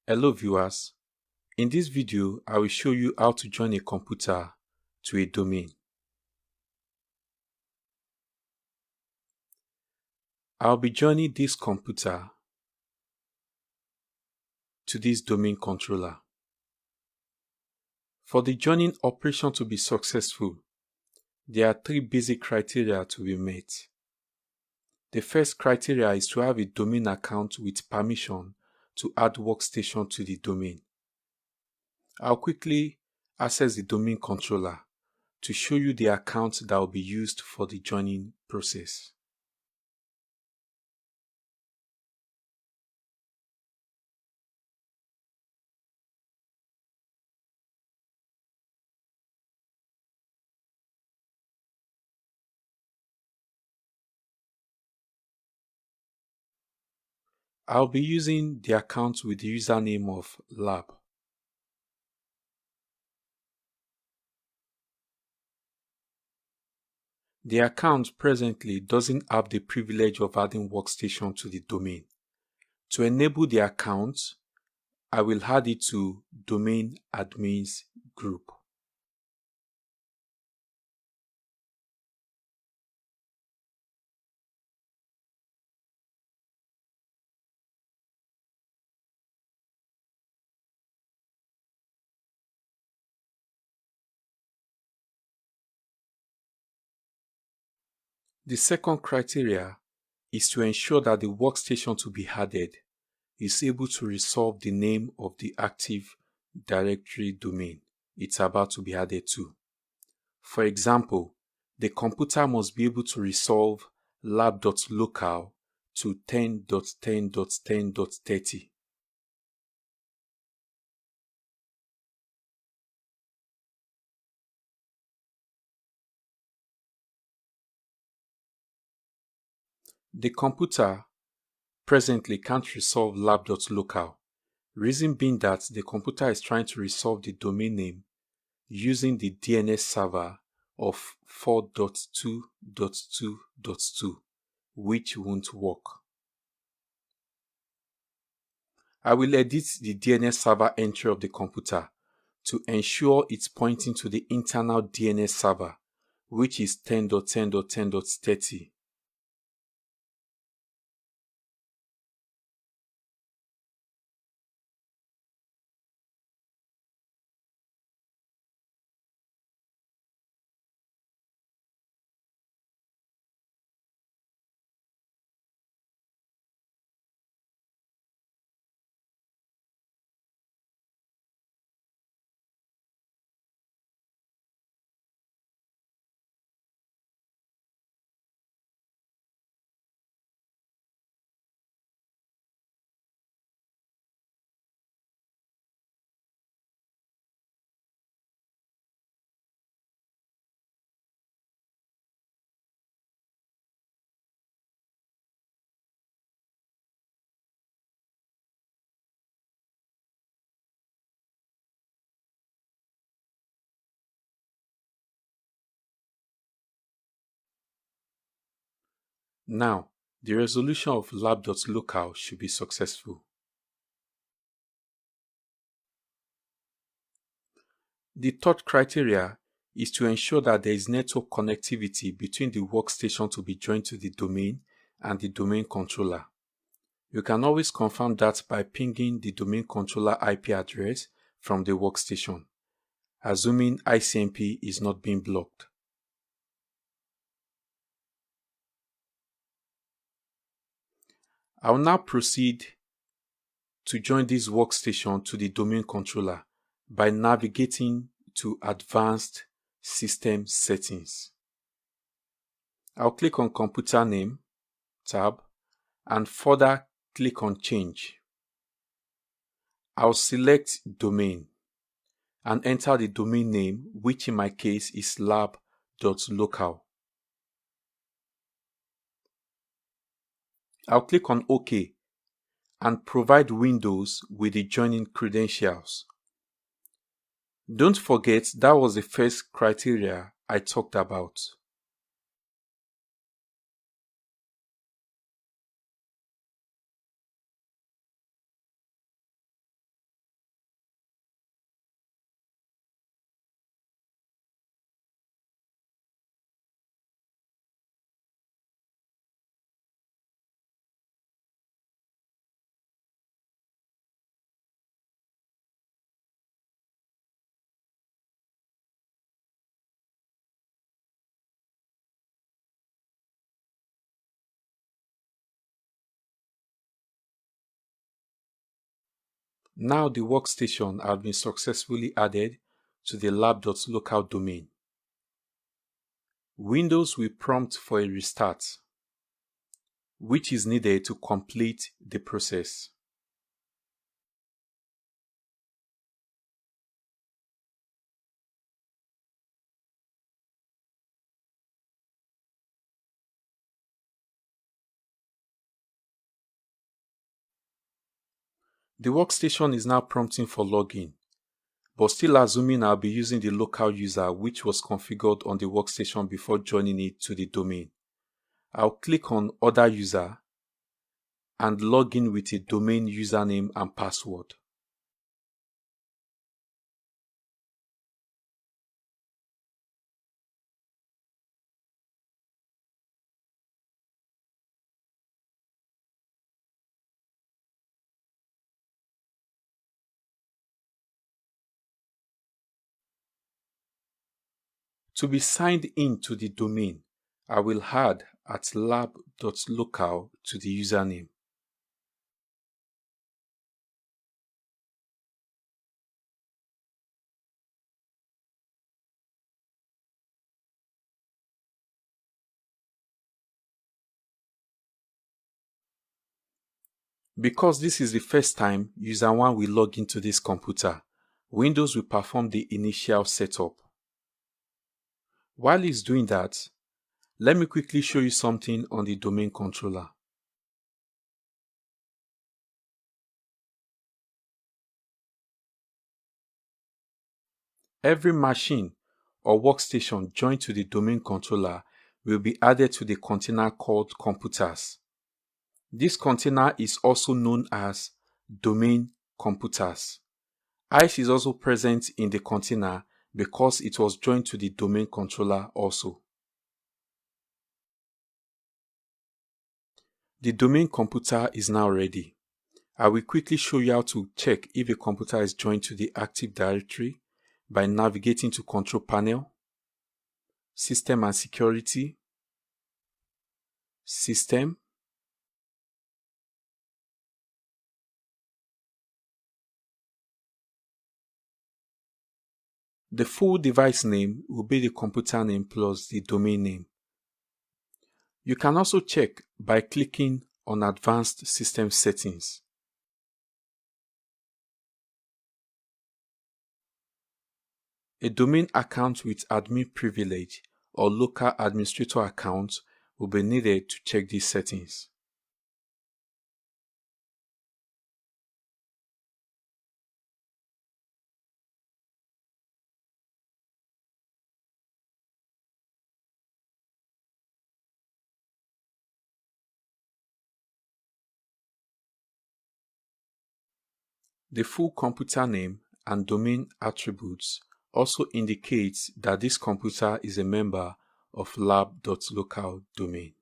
Hello viewers, in this video I will show you how to join a computer to a domain. I'll be joining this computer to this domain controller. For the joining operation to be successful, there are three basic criteria to be met. The first criteria is to have a domain account with permission to add workstation to the domain. I'll quickly access the domain controller to show you the account that will be used for the joining process. I'll be using the account with the username of lab. The account presently doesn't have the privilege of adding workstation to the domain. To enable the account, I will add it to domain admins group. The second criteria is to ensure that the workstation to be added is able to resolve the name of the Active Directory domain it's about to be added to. For example, the computer must be able to resolve lab.local to 10.10.10.30. The computer presently can't resolve lab.local, reason being that the computer is trying to resolve the domain name using the DNS server of 4.2.2.2, which won't work. I will edit the DNS server entry of the computer to ensure it's pointing to the internal DNS server, which is 10.10.10.30. Now, the resolution of lab.local should be successful. The third criteria is to ensure that there is network connectivity between the workstation to be joined to the domain and the domain controller. You can always confirm that by pinging the domain controller IP address from the workstation, assuming ICMP is not being blocked. I will now proceed to join this workstation to the domain controller by navigating to Advanced System Settings. I'll click on Computer Name tab and further click on Change. I'll select Domain and enter the domain name, which in my case is lab.local. I'll click on OK and provide Windows with the joining credentials. Don't forget that was the first criteria I talked about. Now the workstation has been successfully added to the lab.local domain. Windows will prompt for a restart, which is needed to complete the process. The workstation is now prompting for login, but still assuming I'll be using the local user which was configured on the workstation before joining it to the domain. I'll click on Other User and log in with a domain username and password. To be signed in to the domain, I will add @lab.local to the username. Because this is the first time user 1 will log into this computer, Windows will perform the initial setup. While it's doing that, let me quickly show you something on the domain controller. Every machine or workstation joined to the domain controller will be added to the container called computers. This container is also known as domain computers. ISE is also present in the container because it was joined to the domain controller also. The domain computer is now ready. I will quickly show you how to check if a computer is joined to the Active Directory by navigating to Control Panel, System and Security, System, the full device name will be the computer name plus the domain name. You can also check by clicking on Advanced System Settings. A domain account with admin privilege or local administrator account will be needed to check these settings. The full computer name and domain attributes also indicates that this computer is a member of lab.local domain.